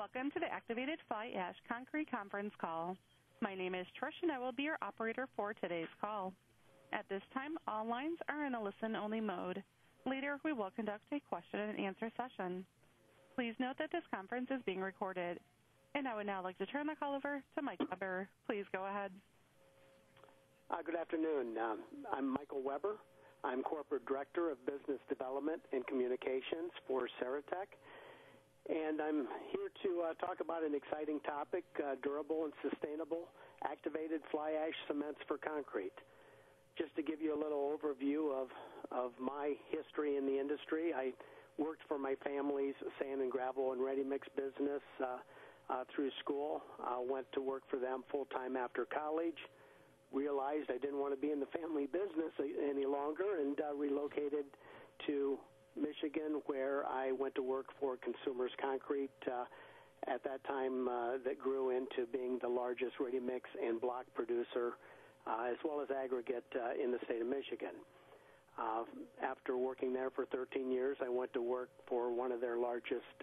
Welcome to the Activated Fly Ash Concrete Conference Call. My name is Trish, and I will be your operator for today's call. At this time, all lines are in a listen-only mode. Later, we will conduct a question-and-answer session. Please note that this conference is being recorded. And I would now like to turn the call over to Mike Weber. Please go ahead. Good afternoon. I'm Michael Weber. I'm Corporate Director of Business Development and Communications for Ceratec. And I'm here to talk about an exciting topic, durable and sustainable activated fly ash cements for concrete. Just to give you a little overview of my history in the industry, I worked for my family's sand and gravel and ready-mix business through school. Went to work for them full-time after college. Realized I didn't want to be in the family business any longer and relocated to Michigan, where I went to work for Consumers Concrete, at that time that grew into being the largest ready-mix and block producer, as well as aggregate in the state of Michigan. After working there for 13 years, I went to work for one of their largest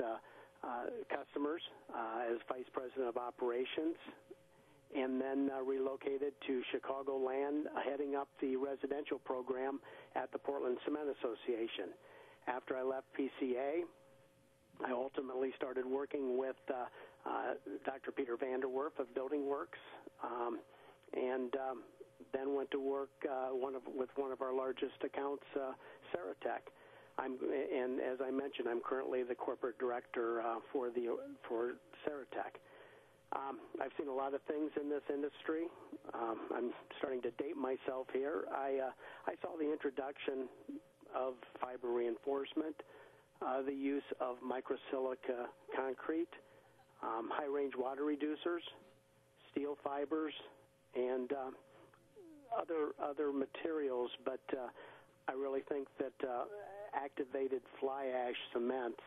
customers as Vice President of Operations, and then relocated to Chicagoland, heading up the residential program at the Portland Cement Association. After I left PCA, I ultimately started working with Dr. Peter Vanderwerf of Building Works, and then went to work with one of our largest accounts, Ceratec. And as I mentioned, I'm currently the corporate director for Ceratec. I've seen a lot of things in this industry. I'm starting to date myself here. I saw the introduction of fiber reinforcement, the use of microsilica concrete, high-range water reducers, steel fibers, and other materials. But I really think that activated fly ash cements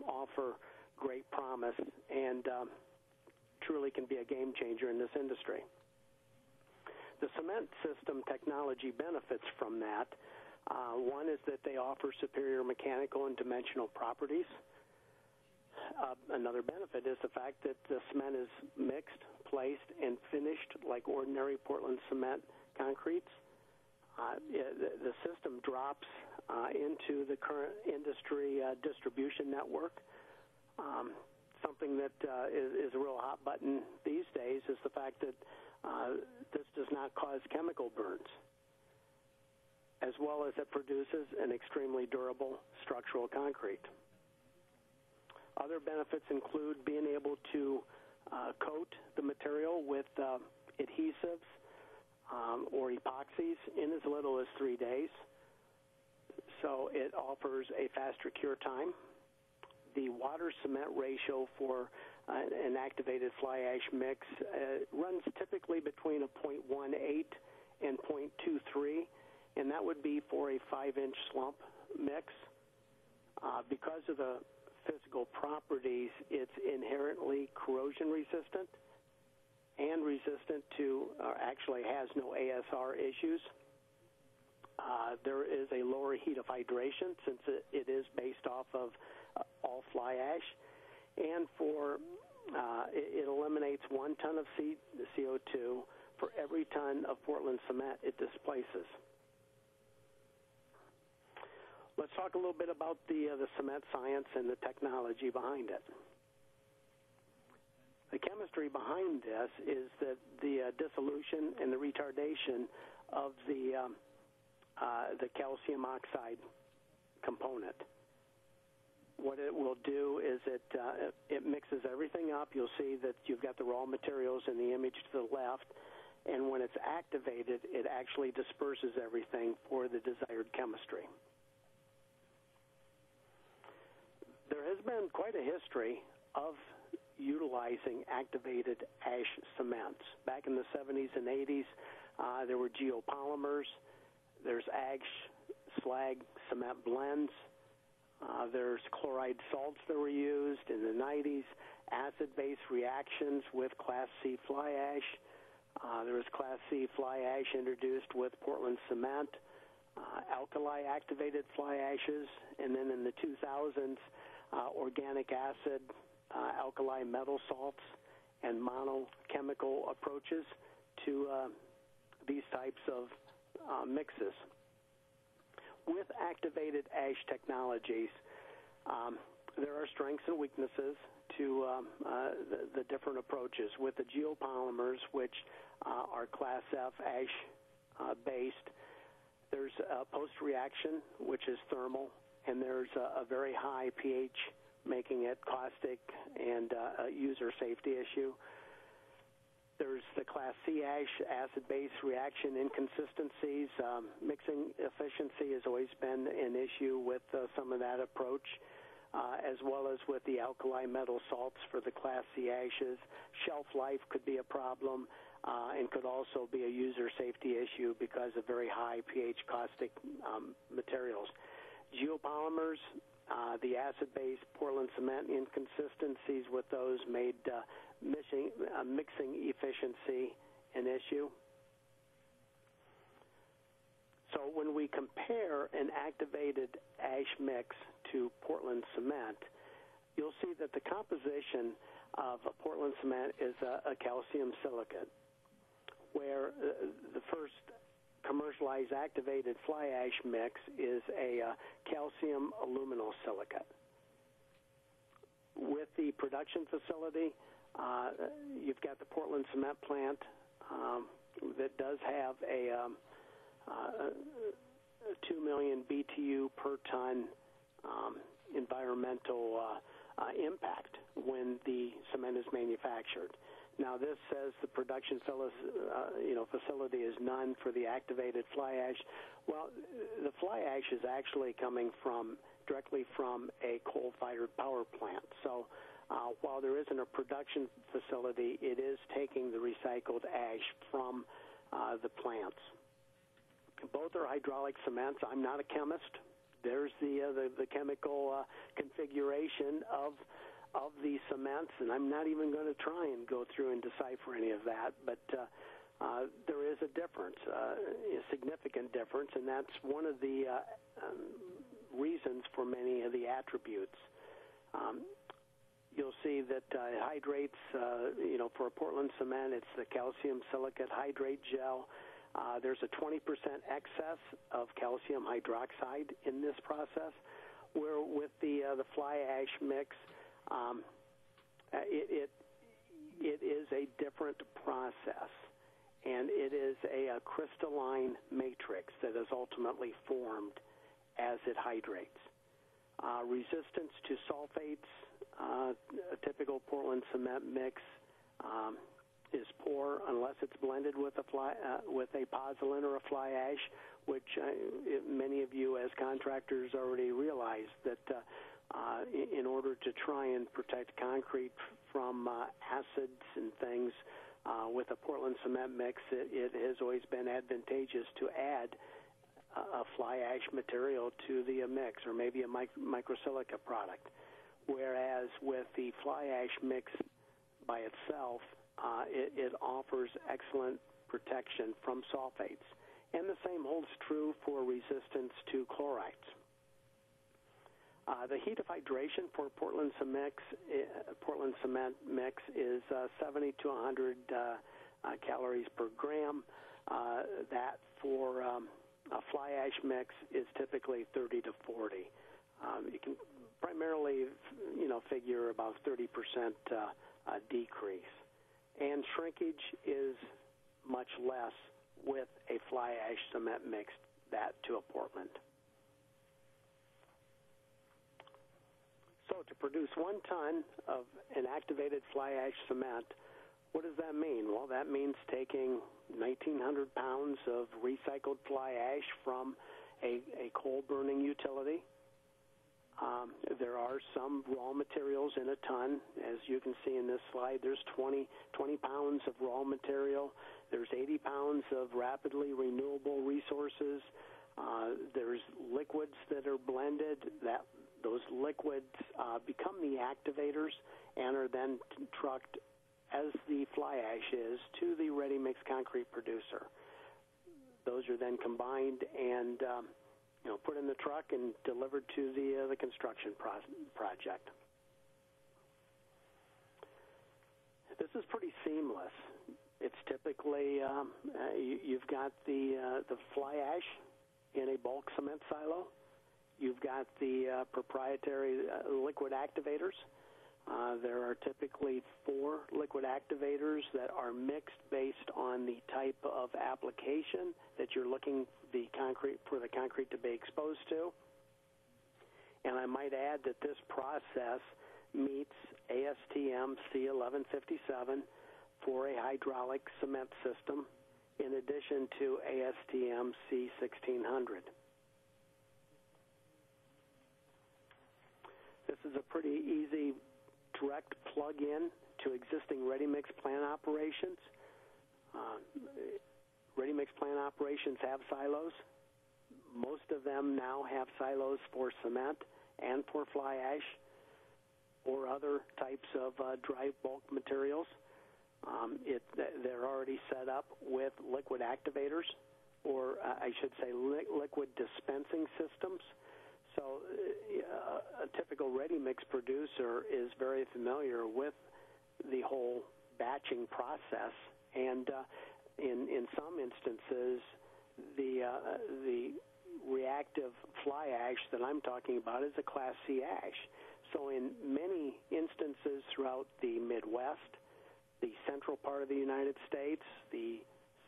offer great promise and truly can be a game changer in this industry. The cement system technology benefits from that. One is that they offer superior mechanical and dimensional properties. Another benefit is the fact that the cement is mixed, placed, and finished like ordinary Portland cement concretes. The system drops into the current industry distribution network. Something that is a real hot button these days is the fact that this does not cause chemical burns, as well as it produces an extremely durable structural concrete. Other benefits include being able to coat the material with adhesives or epoxies in as little as 3 days, so it offers a faster cure time. The water-cement ratio for an activated fly ash mix runs typically between a 0.18 and 0.23, and that would be for a 5-inch slump mix. Because of the physical properties, it's inherently corrosion resistant and resistant to, actually has no ASR issues. There is a lower heat of hydration since it is based off of all fly ash, and it eliminates 1 ton of CO2 for every ton of Portland cement it displaces. Let's talk a little bit about the cement science and the technology behind it. The chemistry behind this is that the dissolution and the retardation of the calcium oxide component. What it will do is it mixes everything up. You'll see that you've got the raw materials in the image to the left, and when it's activated, it actually disperses everything for the desired chemistry. There has been quite a history of utilizing activated ash cements. Back in the 70s and 80s, there were geopolymers. There's slag cement blends. There's chloride salts that were used in the 90s, acid-base reactions with Class C fly ash. There was Class C fly ash introduced with Portland cement, alkali-activated fly ashes, and then in the 2000s, organic acid alkali metal salts and monochemical approaches to these types of mixes. With activated ash technologies, there are strengths and weaknesses to the different approaches. With the geopolymers, which are Class F ash based, there's a post-reaction, which is thermal, and there's a very high pH, making it caustic and a user safety issue. There's the Class C ash, acid-base reaction inconsistencies. Mixing efficiency has always been an issue with some of that approach, as well as with the alkali metal salts for the Class C ashes. Shelf life could be a problem and could also be a user safety issue because of very high pH caustic materials. Geopolymers, the acid-based Portland cement inconsistencies with those made mixing efficiency an issue. So when we compare an activated ash mix to Portland cement, you'll see that the composition of a Portland cement is a calcium silicate, where the first commercialized activated fly ash mix is a calcium aluminosilicate. With the production facility, you've got the Portland cement plant that does have a 2 million BTU per ton environmental impact when the cement is manufactured. Now, this says the production facility is none for the activated fly ash. Well, the fly ash is actually coming directly from a coal-fired power plant. So while there isn't a production facility, it is taking the recycled ash from the plants. Both are hydraulic cements. I'm not a chemist. There's the chemical configuration of the cements, and I'm not even going to try and go through and decipher any of that, but there is a difference, a significant difference, and that's one of the reasons for many of the attributes. You'll see that hydrates, for a Portland cement, it's the calcium silicate hydrate gel. There's a 20% excess of calcium hydroxide in this process, where with the fly ash mix, it is a different process, and it is a crystalline matrix that is ultimately formed as it hydrates. Resistance to sulfates, a typical Portland cement mix is poor unless it's blended with a pozzolan or a fly ash, which many of you as contractors already realize that in order to try and protect concrete from acids and things with a Portland cement mix, it has always been advantageous to add a fly ash material to the mix, or maybe a microsilica product. Whereas with the fly ash mix by itself, it offers excellent protection from sulfates. And the same holds true for resistance to chlorides. The heat of hydration for Portland cement mix is 70 to 100 calories per gram. That for a fly ash mix is typically 30 to 40. You can primarily, figure about 30% decrease. And shrinkage is much less with a fly ash cement mix to a Portland. So to produce 1 ton of an activated fly ash cement, what does that mean? Well, that means taking 1,900 pounds of recycled fly ash from a coal-burning utility. There are some raw materials in a ton. As you can see in this slide, there's 20 pounds of raw material. There's 80 pounds of rapidly renewable resources. There's liquids that are blended. Those liquids become the activators and are then trucked as the fly ash is to the ready-mix concrete producer. Those are then combined and put in the truck and delivered to the construction project. This is pretty seamless. It's typically you've got the Flyash in a bulk cement silo. You've got the proprietary liquid activators. There are typically 4 liquid activators that are mixed based on the type of application that you're looking for the concrete to be exposed to. And I might add that this process meets ASTM C1157 for a hydraulic cement system, in addition to ASTM C1600. This is a pretty easy direct plug-in to existing ready-mix plant operations. Ready-mix plant operations have silos. Most of them now have silos for cement and for fly ash or other types of dry bulk materials. They're already set up with liquid activators, or I should say liquid dispensing systems. So a typical ready-mix producer is very familiar with the whole batching process, and in some instances, the reactive fly ash that I'm talking about is a Class C ash. So in many instances throughout the Midwest, the central part of the United States, the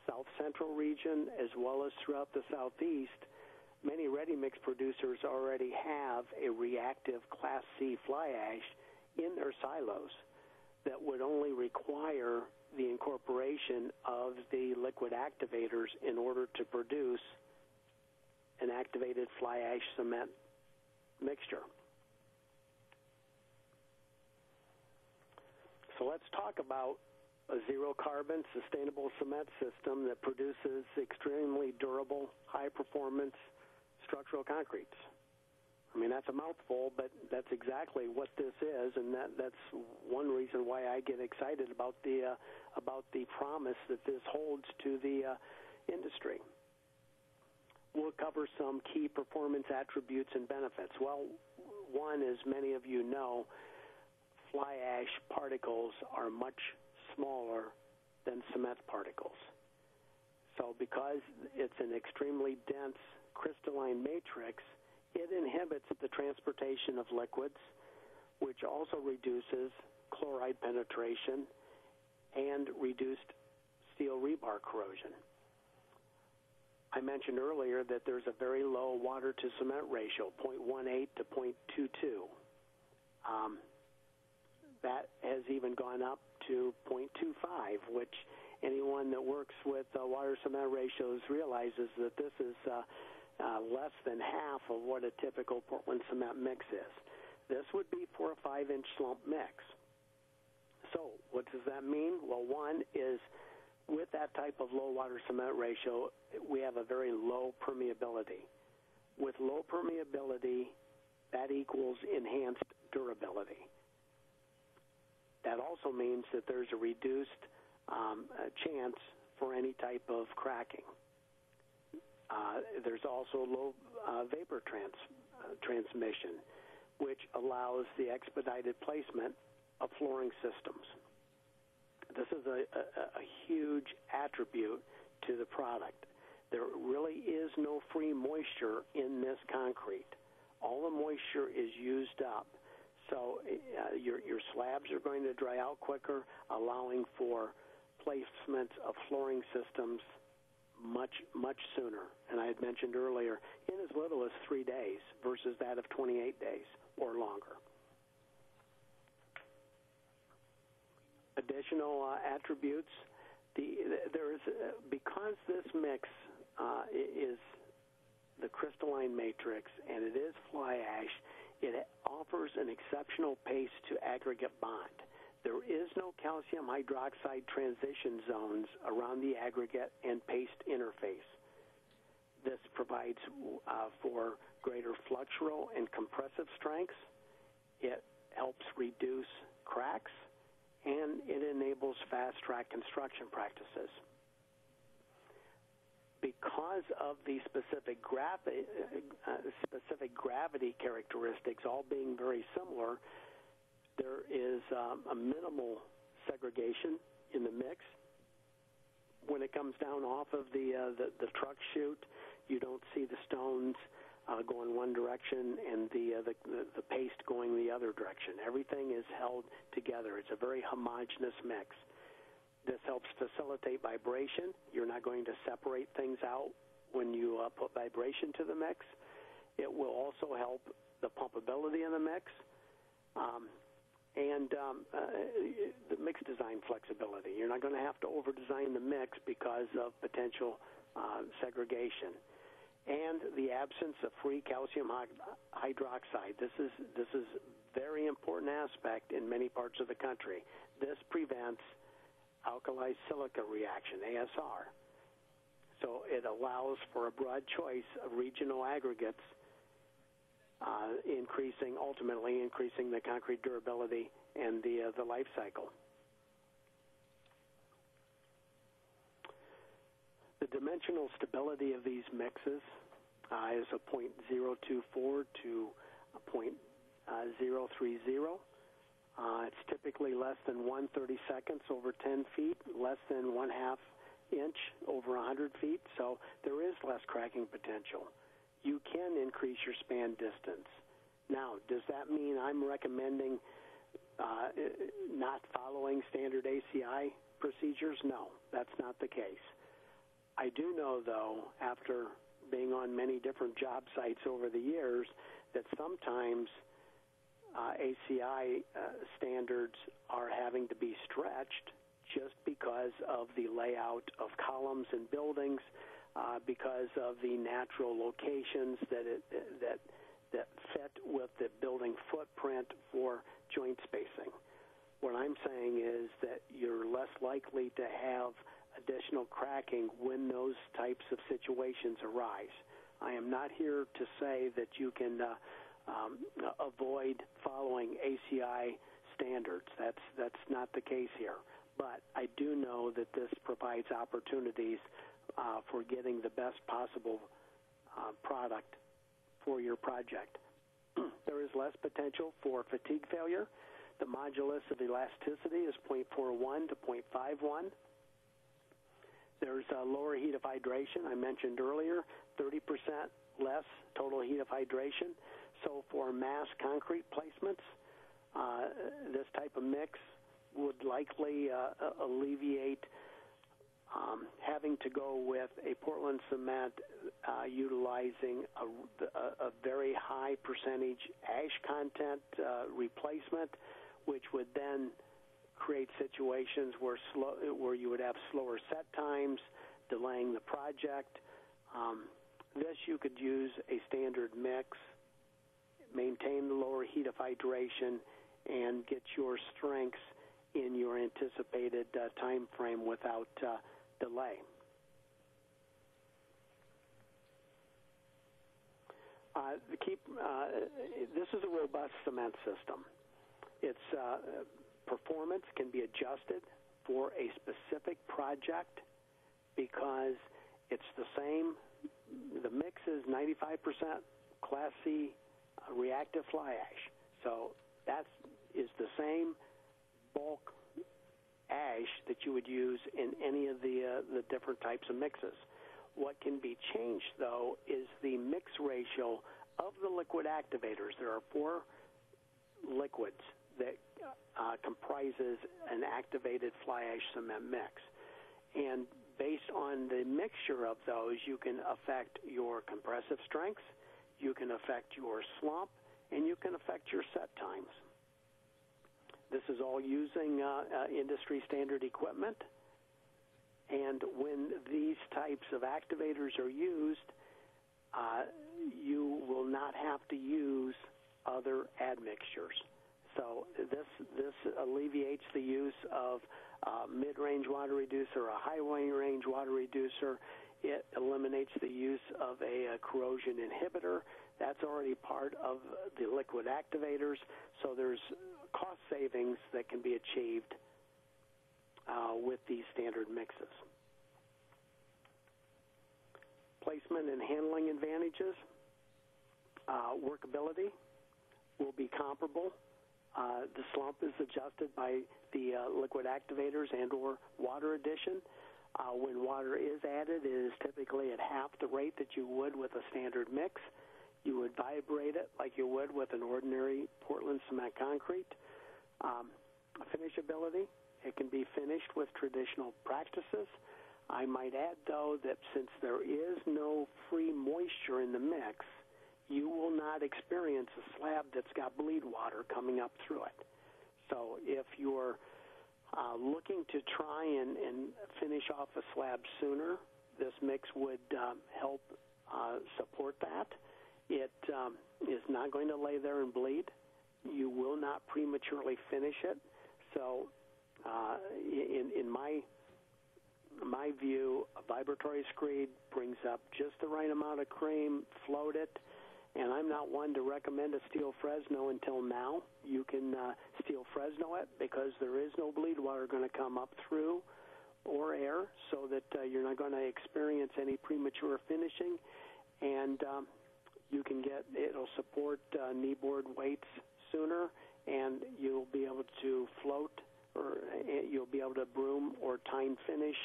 south central region, as well as throughout the southeast, many ready-mix producers already have a reactive Class C fly ash in their silos that would only require the incorporation of the liquid activators in order to produce an activated fly ash cement mixture. So let's talk about a zero-carbon, sustainable cement system that produces extremely durable, high-performance structural concretes. I mean, that's a mouthful, but that's exactly what this is, and that's one reason why I get excited about the promise that this holds to the industry. We'll cover some key performance attributes and benefits. Well, one, as many of you know, fly ash particles are much smaller than cement particles. So because it's an extremely dense crystalline matrix, it inhibits the transportation of liquids, which also reduces chloride penetration and reduced steel rebar corrosion. I mentioned earlier that there's a very low water-to-cement ratio, 0.18 to 0.22. That has even gone up to 0.25, which anyone that works with water-cement ratios realizes that this is less than half of what a typical Portland cement mix is. This would be for a 5-inch slump mix. So what does that mean? Well, one is with that type of low water-cement ratio, we have a very low permeability. With low permeability, that equals enhanced durability. That also means that there's a reduced chance for any type of cracking. There's also low vapor transmission, which allows the expedited placement of flooring systems. This is a huge attribute to the product. There really is no free moisture in this concrete. All the moisture is used up. So your slabs are going to dry out quicker, allowing for placement of flooring systems much sooner. And I had mentioned earlier, in as little as 3 days versus that of 28 days or longer. Additional attributes, because this mix is the crystalline matrix and it is fly ash, it offers an exceptional paste to aggregate bond. There is no calcium hydroxide transition zones around the aggregate and paste interface. This provides for greater flexural and compressive strengths. It helps reduce cracks, and it enables fast-track construction practices. Because of the specific gravity characteristics all being very similar, there is a minimal segregation in the mix. When it comes down off of the truck chute, you don't see the stones going one direction and the paste going the other direction. Everything is held together. It's a very homogeneous mix. This helps facilitate vibration. You're not going to separate things out when you put vibration to the mix. It will also help the pumpability in the mix and the mix design flexibility. You're not going to have to over-design the mix because of potential segregation. And the absence of free calcium hydroxide. This is very important aspect in many parts of the country. This prevents alkali silica reaction, ASR. So it allows for a broad choice of regional aggregates, ultimately increasing the concrete durability and the life cycle. The dimensional stability of these mixes is a 0.024 to a 0.030. It's typically less than 1/32 over 10 feet, less than 1/2 inch over 100 feet, so there is less cracking potential. You can increase your span distance. Now, does that mean I'm recommending not following standard ACI procedures? No, that's not the case. I do know, though, after being on many different job sites over the years, that sometimes ACI standards are having to be stretched just because of the layout of columns and buildings, because of the natural locations that fit with the building footprint for joint spacing. What I'm saying is that you're less likely to have additional cracking when those types of situations arise. I am not here to say that you can avoid following ACI standards. That's not the case here. But I do know that this provides opportunities for getting the best possible product for your project. There is less potential for fatigue failure. The modulus of elasticity is 0.41 to 0.51. There's a lower heat of hydration. I mentioned earlier, 30% less total heat of hydration. So for mass concrete placements, this type of mix would likely alleviate having to go with a Portland cement utilizing a very high percentage ash content replacement, which would then create situations where you would have slower set times, delaying the project. This you could use a standard mix, maintain the lower heat of hydration, and get your strengths in your anticipated time frame without delay. This is a robust cement system. Its performance can be adjusted for a specific project because it's the same. The mix is 95% Class C reactive fly ash. So that is the same bulk ash that you would use in any of the different types of mixes. What can be changed, though, is the mix ratio of the liquid activators. There are 4 liquids that comprises an activated fly ash cement mix. And based on the mixture of those, you can affect your compressive strengths, you can affect your slump, and you can affect your set times. This is all using industry standard equipment. And when these types of activators are used, you will not have to use other admixtures. So this alleviates the use of mid-range water reducer, a high-range water reducer. It eliminates the use of a corrosion inhibitor. That's already part of the liquid activators. So there's cost savings that can be achieved with these standard mixes. Placement and handling advantages. Workability will be comparable The slump is adjusted by the liquid activators and or water addition. When water is added, it is typically at half the rate that you would with a standard mix. You would vibrate it like you would with an ordinary Portland cement concrete. Finishability, it can be finished with traditional practices. I might add, though, that since there is no free moisture in the mix, you will not experience a slab that's got bleed water coming up through it. So if you're looking to try and finish off a slab sooner, this mix would help support that. It is not going to lay there and bleed. You will not prematurely finish it. So in my view, a vibratory screed brings up just the right amount of cream, float it, and I'm not one to recommend a steel Fresno until now. You can steel Fresno it because there is no bleed water going to come up through or air, so that you're not going to experience any premature finishing, and you can it'll support kneeboard weights sooner, and you'll be able to float, or you'll be able to broom or time finish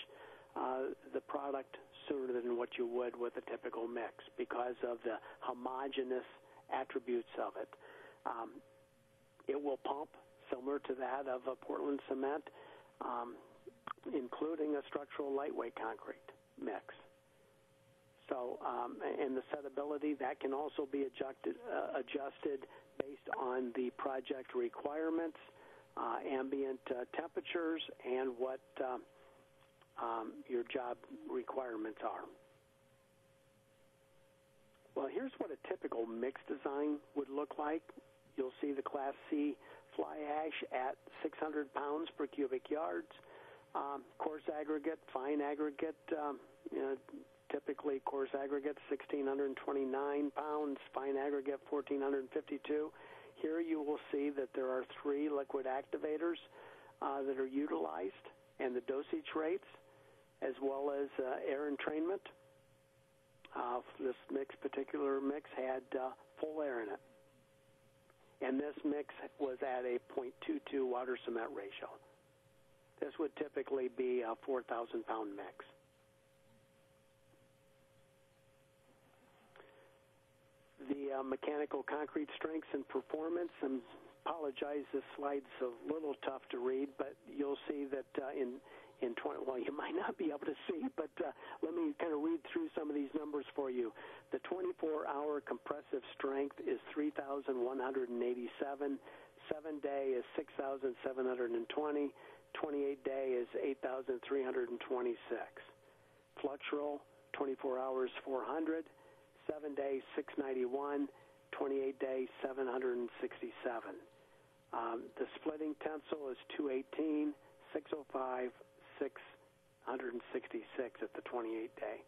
the product sooner than what you would with a typical mix because of the homogeneous attributes of it. It will pump similar to that of a Portland cement, including a structural lightweight concrete mix. So, and the settability, that can also be adjusted based on the project requirements, ambient temperatures, and what your job requirements are. Well, here's what a typical mix design would look like. You'll see the Class C fly ash at 600 pounds per cubic yards. Coarse aggregate, fine aggregate, typically coarse aggregate 1,629 pounds, fine aggregate 1,452. Here you will see that there are 3 liquid activators that are utilized, and the dosage rates, as well as air entrainment. This particular mix had full air in it. And this mix was at a 0.22 water cement ratio. This would typically be a 4,000-pound mix. The mechanical concrete strengths and performance, and apologize, this slide's a little tough to read, but you'll see that well, you might not be able to see, but let me kind of read through some of these numbers for you. The 24-hour compressive strength is 3,187. 7-day is 6,720. 28-day is 8,326. Flexural, 24 hours, 400. 7-day, 691. 28-day, 767. The splitting tensile is 218, 605, 666 at the 28-day.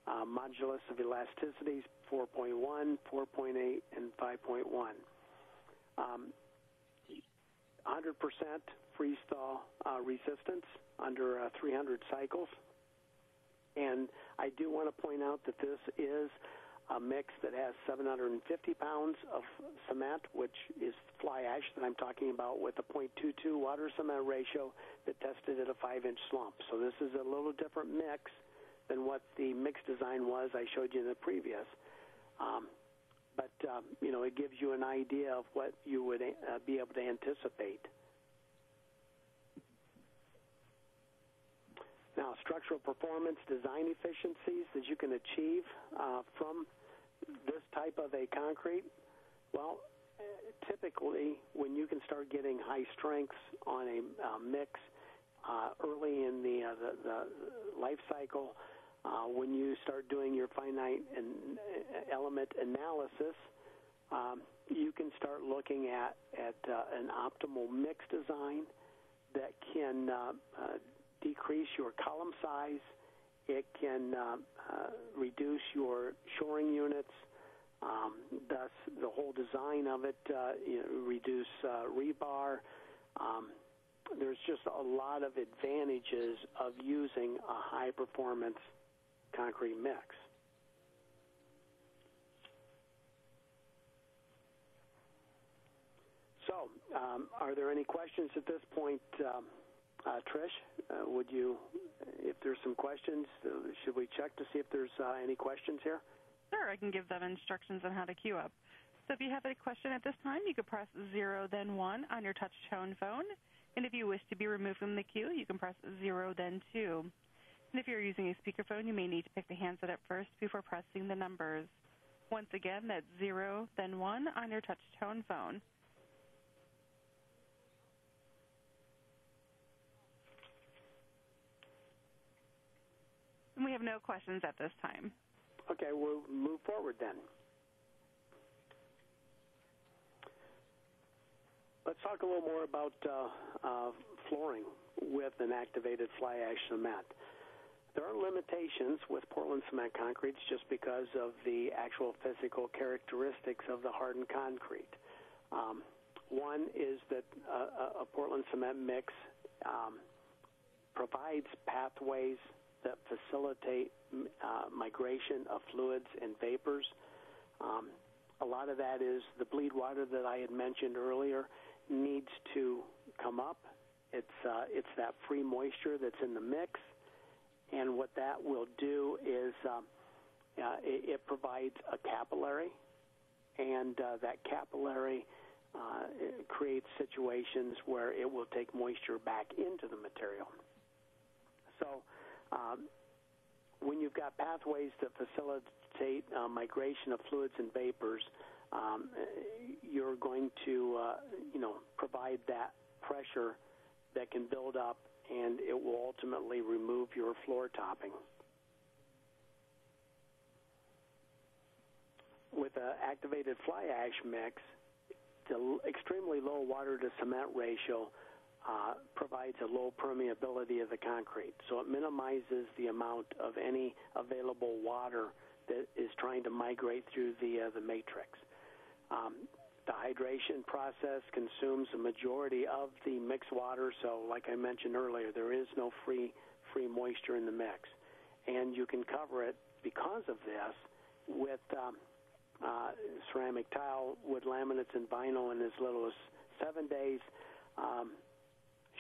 Modulus of elasticities 4.1, 4.8, and 5.1. 100% freeze-thaw resistance under 300 cycles. And I do want to point out that this is a mix that has 750 pounds of cement, which is fly ash that I'm talking about, with a 0.22 water cement ratio that tested at a 5-inch slump. So this is a little different mix than what the mix design was I showed you in the previous. But it gives you an idea of what you would be able to anticipate. Now, structural performance, design efficiencies that you can achieve from this type of a concrete. Well, typically when you can start getting high strengths on a mix early in the life cycle, when you start doing your finite element analysis, you can start looking at an optimal mix design that can decrease your column size. It can reduce your shoring units, thus the whole design of it, reduce rebar. There's just a lot of advantages of using a high-performance concrete mix. So So, are there any questions at this point, Trish? Would you, if there's some questions, should we check to see if there's any questions here? Sure, I can give them instructions on how to queue up. So if you have a question at this time, you can press 0, then 1 on your touch-tone phone. And if you wish to be removed from the queue, you can press 0, then 2. And if you're using a speakerphone, you may need to pick the handset up first before pressing the numbers. Once again, that's 0, then 1 on your touch-tone phone. And we have no questions at this time. Okay, we'll move forward then. Let's talk a little more about flooring with an activated fly ash cement. There are limitations with Portland cement concretes just because of the actual physical characteristics of the hardened concrete. One is that a Portland cement mix provides pathways that facilitate migration of fluids and vapors. A lot of that is the bleed water that I had mentioned earlier needs to come up. It's that free moisture that's in the mix, and what that will do is it provides a capillary, and that capillary creates situations where it will take moisture back into the material. So when you've got pathways that facilitate migration of fluids and vapors, you're going to provide that pressure that can build up, and it will ultimately remove your floor topping. With an activated fly ash mix, the extremely low water to cement ratio provides a low permeability of the concrete, so it minimizes the amount of any available water that is trying to migrate through the matrix. The hydration process consumes a majority of the mixed water, so like I mentioned earlier, there is no free moisture in the mix. And you can cover it, because of this, with ceramic tile, wood laminates, and vinyl in as little as 7 days,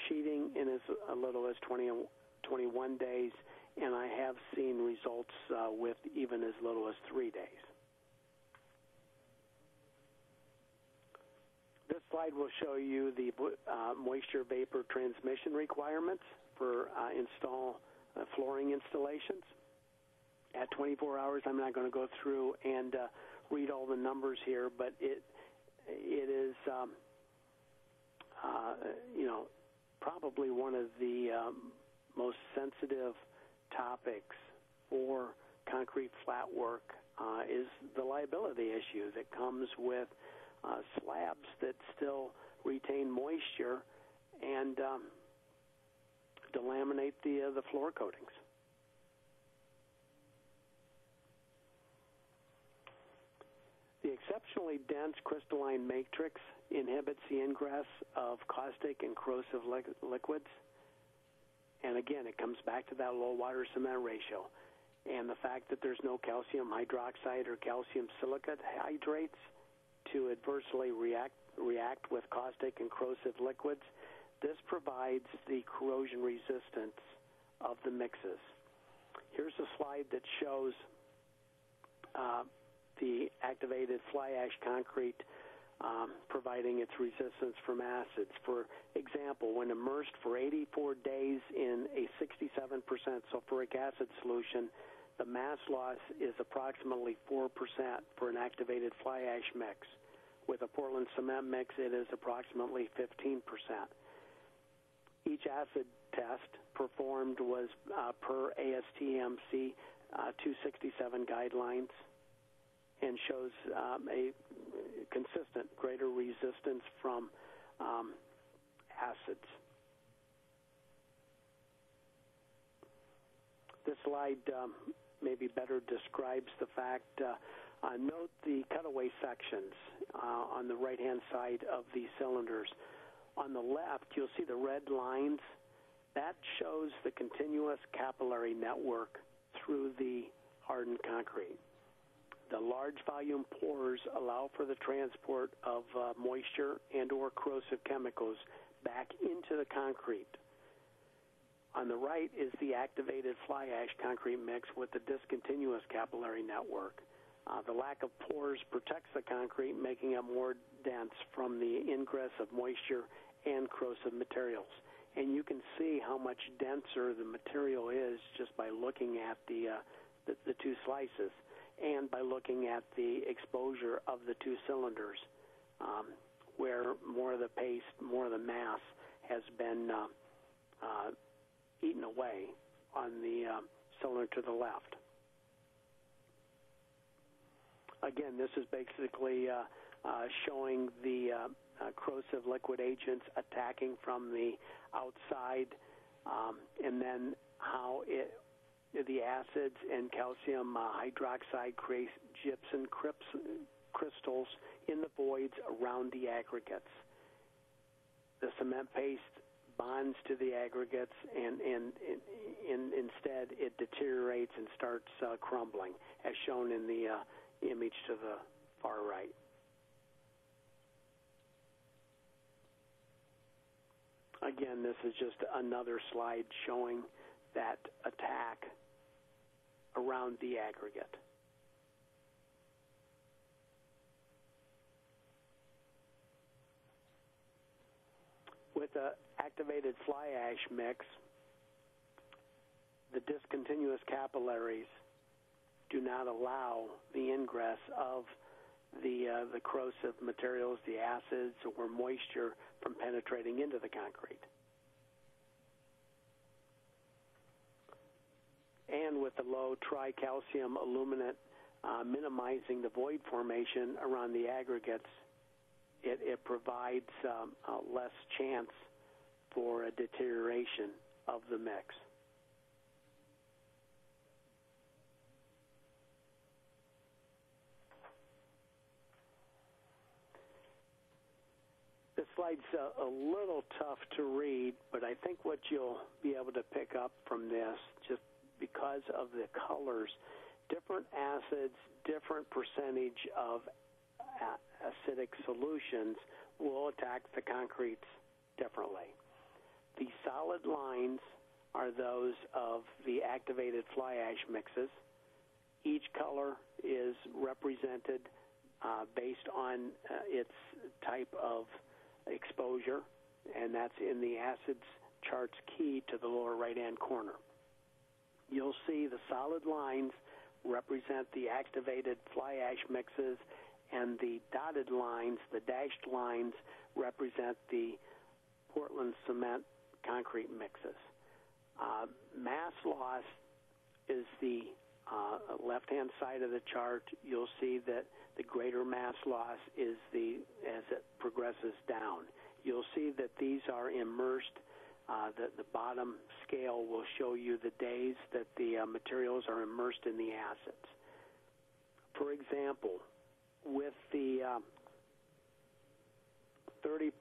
sheeting in as little as 21 days, and I have seen results with even as little as 3 days. This slide will show you the moisture vapor transmission requirements for flooring installations. At 24 hours, I'm not going to go through and read all the numbers here, but it is probably one of the most sensitive topics for concrete flat work is the liability issue that comes with slabs that still retain moisture and delaminate the floor coatings. The exceptionally dense crystalline matrix inhibits the ingress of caustic and corrosive liquids. And again, it comes back to that low water cement ratio. And the fact that there's no calcium hydroxide or calcium silicate hydrates to adversely react with caustic and corrosive liquids, this provides the corrosion resistance of the mixes. Here's a slide that shows the activated fly ash concrete providing its resistance from acids. For example, when immersed for 84 days in a 67% sulfuric acid solution, the mass loss is approximately 4% for an activated fly ash mix. With a Portland cement mix, it is approximately 15%. Each acid test performed was per ASTM-C 267 guidelines and shows a consistent greater resistance from acids. This slide maybe better describes the fact, note the cutaway sections on the right-hand side of the cylinders. On the left, you'll see the red lines. That shows the continuous capillary network through the hardened concrete. The large volume pores allow for the transport of moisture and or corrosive chemicals back into the concrete. On the right is the activated fly ash concrete mix with the discontinuous capillary network. The lack of pores protects the concrete, making it more dense from the ingress of moisture and corrosive materials. And you can see how much denser the material is just by looking at the two slices and by looking at the exposure of the two cylinders, where more of the paste, more of the mass has been eaten away on the cylinder to the left. Again, this is basically showing the corrosive liquid agents attacking from the outside, and then how the acids and calcium hydroxide create gypsum crystals in the voids around the aggregates. The cement paste bonds to the aggregates, and instead it deteriorates and starts crumbling, as shown in the image to the far right. Again, this is just another slide showing that attack around the aggregate. With the activated fly ash mix, the discontinuous capillaries do not allow the ingress of the corrosive materials, the acids, or moisture from penetrating into the concrete. And with the low tricalcium aluminate minimizing the void formation around the aggregates, it provides less chance for a deterioration of the mix. This slide's a little tough to read, but I think what you'll be able to pick up from this, just because of the colors, different acids, different percentage of acidic solutions will attack the concretes differently. The solid lines are those of the activated fly ash mixes. Each color is represented based on its type of exposure, and that's in the acids charts key to the lower right-hand corner. You'll see the solid lines represent the activated fly ash mixes, and the dotted lines, the dashed lines, represent the Portland cement concrete mixes. Mass loss is the left-hand side of the chart. You'll see that the greater mass loss is as it progresses down. You'll see that these are immersed. The bottom scale will show you the days that the materials are immersed in the acids. For example, with the 30%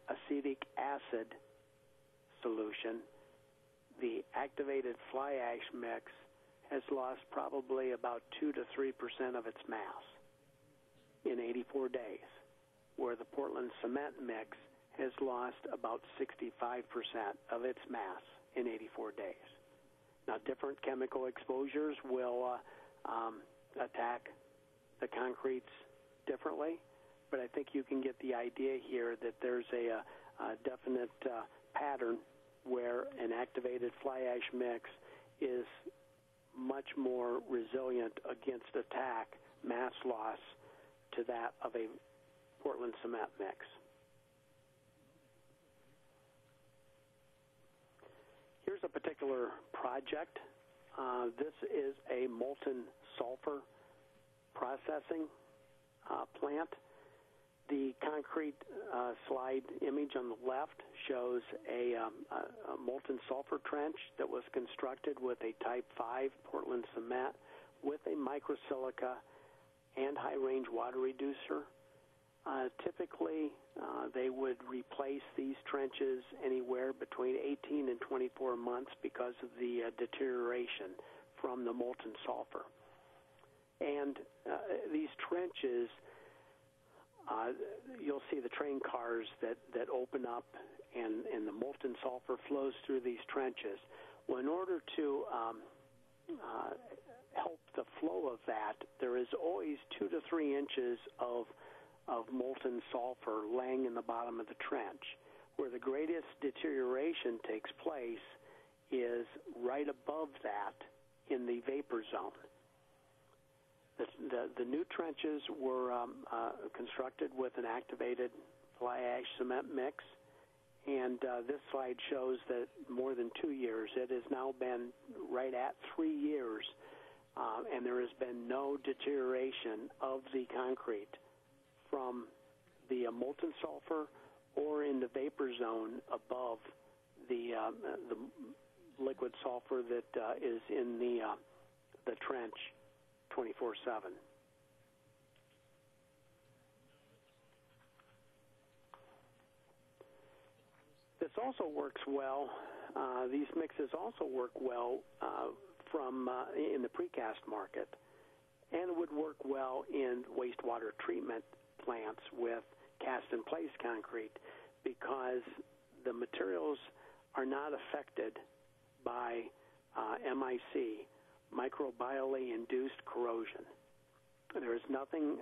acetic acid solution, the activated fly ash mix has lost probably about 2 to 3% of its mass in 84 days, where the Portland cement mix has lost about 65% of its mass in 84 days. Now, different chemical exposures will attack the concretes differently, but I think you can get the idea here that there's a definite pattern where an activated fly ash mix is much more resilient against attack, mass loss, to that of a Portland cement mix. Here's a particular project. This is a molten sulfur processing plant. The concrete slide image on the left shows a molten sulfur trench that was constructed with a Type 5 Portland cement with a microsilica and high-range water reducer. Typically, they would replace these trenches anywhere between 18 and 24 months because of the deterioration from the molten sulfur. And these trenches, you'll see the train cars that open up, and the molten sulfur flows through these trenches. Well, in order to help the flow of that, there is always 2 to 3 inches of molten sulfur laying in the bottom of the trench. Where the greatest deterioration takes place is right above that in the vapor zone. The new trenches were constructed with an activated fly ash cement mix, and this slide shows that more than 2 years. It has now been right at 3 years, and there has been no deterioration of the concrete from the molten sulfur or in the vapor zone above the liquid sulfur that is in the trench 24/7. This also works well. These mixes also work well in the precast market, and would work well in wastewater treatment plants with cast-in-place concrete, because the materials are not affected by MIC, Microblally induced corrosion. There is nothing,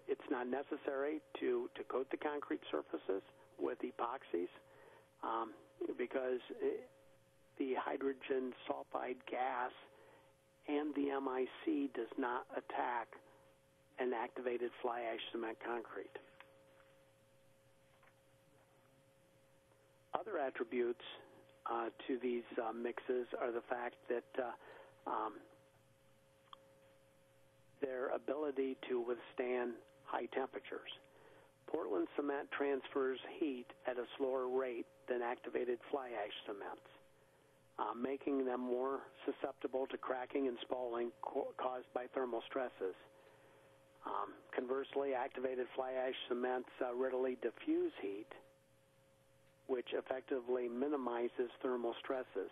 it's not necessary to coat the concrete surfaces with epoxies, because the hydrogen sulfide gas and the MIC does not attack an activated fly ash cement concrete. Other attributes to these mixes are the fact that their ability to withstand high temperatures. Portland cement transfers heat at a slower rate than activated fly ash cements, making them more susceptible to cracking and spalling caused by thermal stresses. Conversely, activated fly ash cements readily diffuse heat, which effectively minimizes thermal stresses.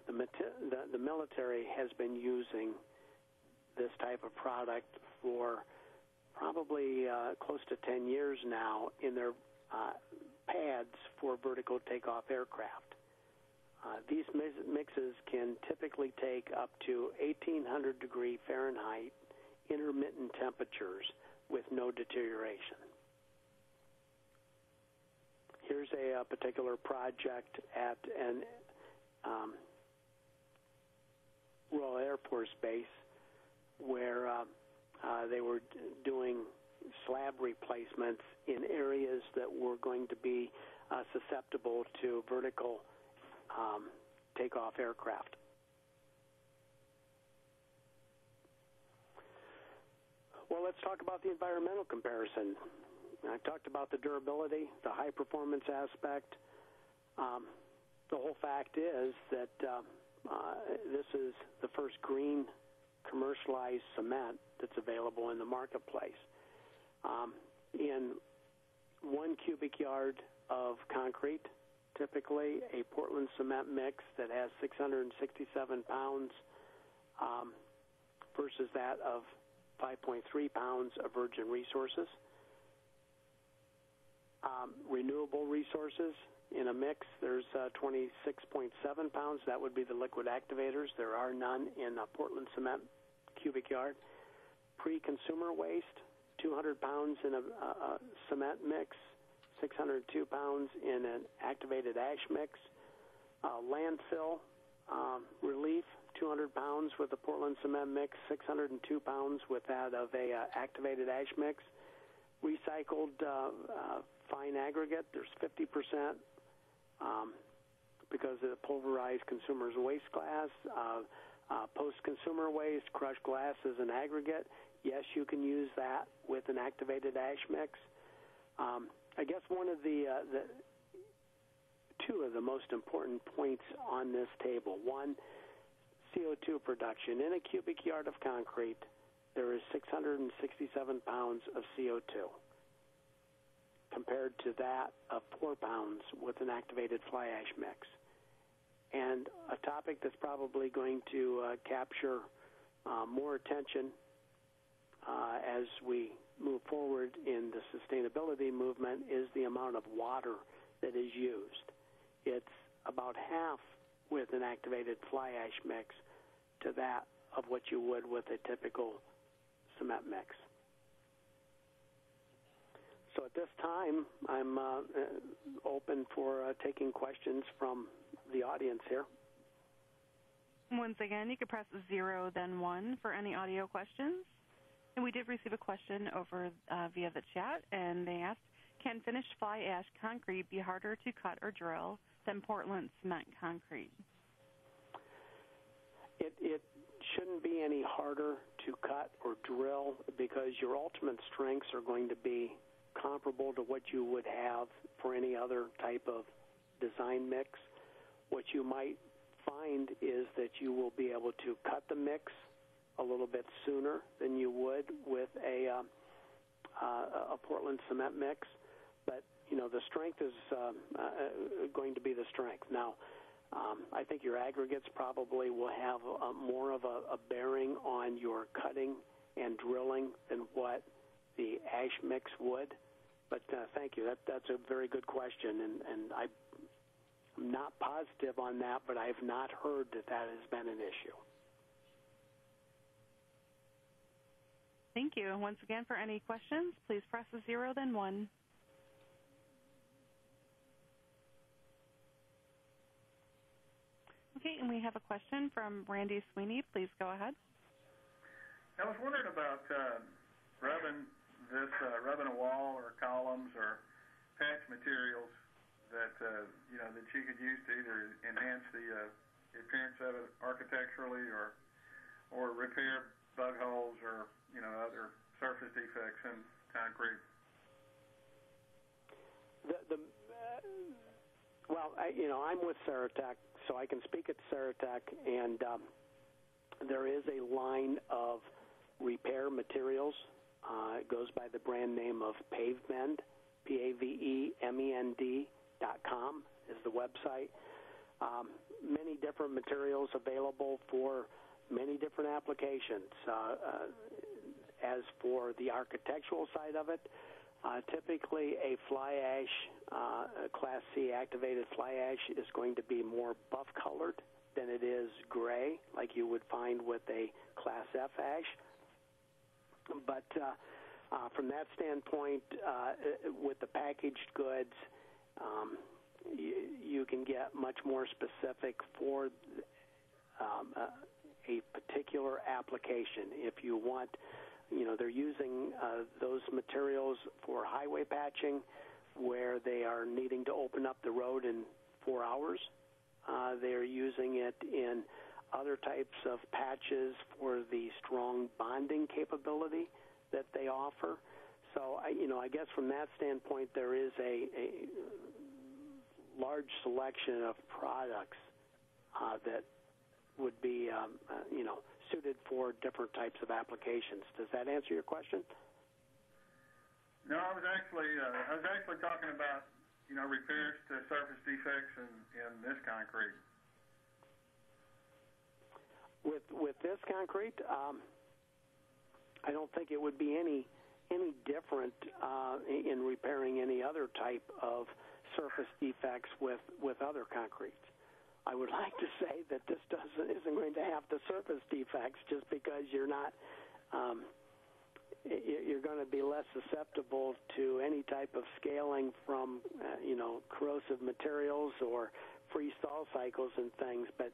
The military has been using this type of product for probably close to 10 years now in their pads for vertical takeoff aircraft. These mixes can typically take up to 1,800 degree Fahrenheit intermittent temperatures with no deterioration. Here's a particular project at an Royal Air Force base where they were doing slab replacements in areas that were going to be susceptible to vertical takeoff aircraft. Well, let's talk about the environmental comparison. I talked about the durability, the high performance aspect. The whole fact is that this is the first green commercialized cement that's available in the marketplace. In 1 cubic yard of concrete, typically a Portland cement mix that has 667 pounds versus that of 5.3 pounds of virgin resources. Renewable resources in a mix, there's 26.7 pounds. That would be the liquid activators. There are none in a Portland cement cubic yard. Pre-consumer waste, 200 pounds in a cement mix, 602 pounds in an activated ash mix. Landfill relief, 200 pounds with the Portland cement mix, 602 pounds with that of a activated ash mix. Recycled fine aggregate, there's 50% because of the pulverized consumer's waste glass. Post-consumer waste, crushed glass as an aggregate. Yes, you can use that with an activated ash mix. I guess one of two of the most important points on this table. One, CO2 production. In a cubic yard of concrete, there is 667 pounds of CO2 compared to that of 4 pounds with an activated fly ash mix. And a topic that's probably going to capture more attention as we move forward in the sustainability movement is the amount of water that is used. It's about half with an activated fly ash mix to that of what you would with a typical cement mix. So at this time, I'm open for taking questions from the audience here. Once again, you can press 0, then 1 for any audio questions. And we did receive a question over via the chat, and they asked, can finished fly ash concrete be harder to cut or drill than Portland cement concrete? It shouldn't be any harder to cut or drill because your ultimate strengths are going to be comparable to what you would have for any other type of design mix. What you might find is that you will be able to cut the mix a little bit sooner than you would with a Portland cement mix, but the strength is going to be the strength. Now, I think your aggregates probably will have more of a bearing on your cutting and drilling than what the ash mix would. But thank you. That's a very good question, and I'm not positive on that, but I have not heard that has been an issue. Thank you. Once again, for any questions, please press 0, then 1. Okay, and we have a question from Randy Sweeney. Please go ahead. I was wondering about rubbing a wall or columns or patch materials that that you could use to either enhance the appearance of it architecturally or repair bug holes or other surface defects in concrete. I'm with Ceratec, so I can speak at Ceratec, and there is a line of repair materials. It goes by the brand name of PaveMend, PaveMend.com is the website. Many different materials available for many different applications. As for the architectural side of it, typically a fly ash, Class C activated fly ash is going to be more buff colored than it is gray, like you would find with a Class F ash. But from that standpoint, with the packaged goods, you can get much more specific for a particular application. If you want, they're using those materials for highway patching where they are needing to open up the road in 4 hours. They're using it in other types of patches for the strong bonding capability that they offer. So, I guess from that standpoint, there is a large selection of products that would be, suited for different types of applications. Does that answer your question? No, I was actually talking about, repairs to surface defects in this concrete. With this concrete, I don't think it would be any different in repairing any other type of surface defects with other concretes. I would like to say that this isn't going to have the surface defects just because you're not. You're going to be less susceptible to any type of scaling from corrosive materials or freeze-thaw cycles and things. But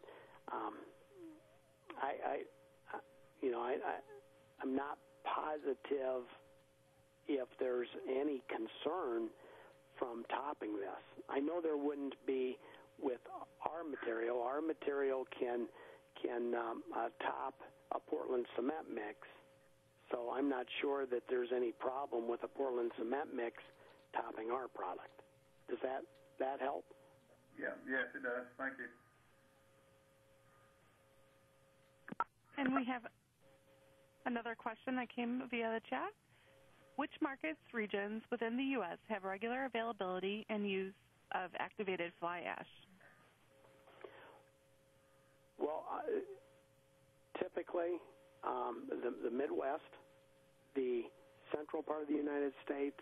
I'm not positive if there's any concern from topping this. I know there wouldn't be with our material. Our material can top a Portland cement mix, so I'm not sure that there's any problem with a Portland cement mix topping our product. Does that help? Yeah, yes, it does. Thank you. And we have another question that came via the chat. Which markets, regions within the U.S. have regular availability and use of activated fly ash? Well, typically the Midwest, the central part of the United States,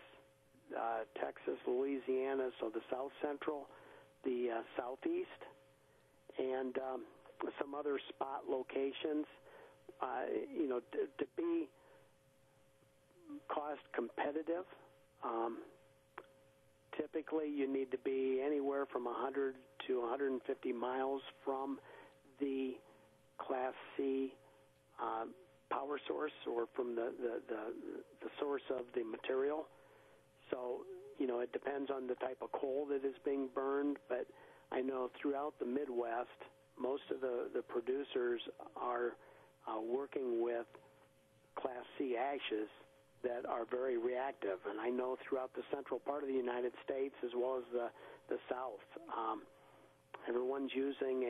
Texas, Louisiana, so the South Central, the Southeast, and some other spot locations. To be cost competitive, typically you need to be anywhere from 100 to 150 miles from the Class C power source or from the source of the material. So, it depends on the type of coal that is being burned, but I know throughout the Midwest, most of the producers are working with Class C ashes that are very reactive. And I know throughout the central part of the United States as well as the South, everyone's using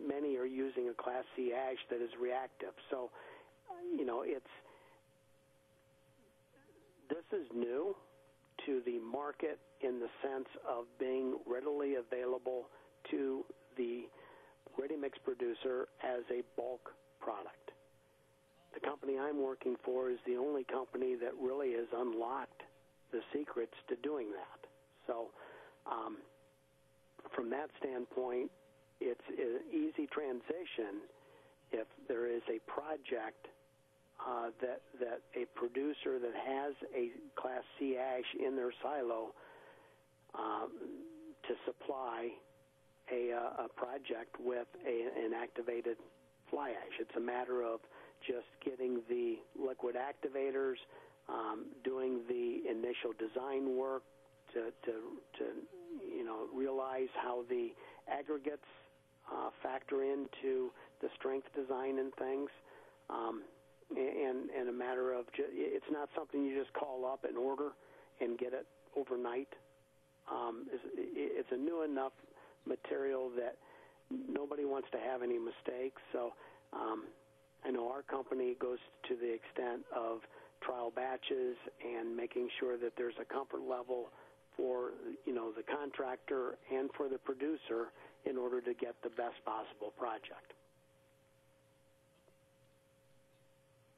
many are using a Class C ash that is reactive. So, this is new to the market in the sense of being readily available to the ready-mix producer as a bulk product. The company I'm working for is the only company that really has unlocked the secrets to doing that. So from that standpoint, it's an easy transition if there is a project that a producer that has a Class C ash in their silo to supply a project with an activated fly ash. It's a matter of just getting the liquid activators, doing the initial design work to realize how the aggregates factor into the strength design and things. And a matter of it's not something you just call up and order and get it overnight. It's a new enough material that nobody wants to have any mistakes. So I know our company goes to the extent of trial batches and making sure that there's a comfort level for the contractor and for the producer in order to get the best possible project.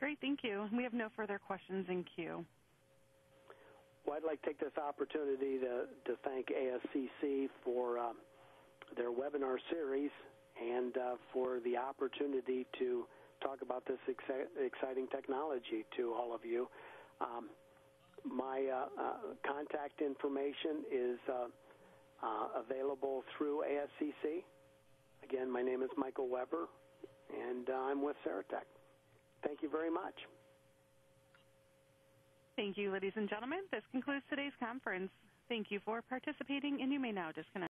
Great, thank you. We have no further questions in queue. Well, I'd like to take this opportunity to thank ASCC for their webinar series and for the opportunity to talk about this exciting technology to all of you. My contact information is available through ASCC. Again, my name is Michael Weber, and I'm with Ceratec. Thank you very much. Thank you, ladies and gentlemen. This concludes today's conference. Thank you for participating, and you may now disconnect.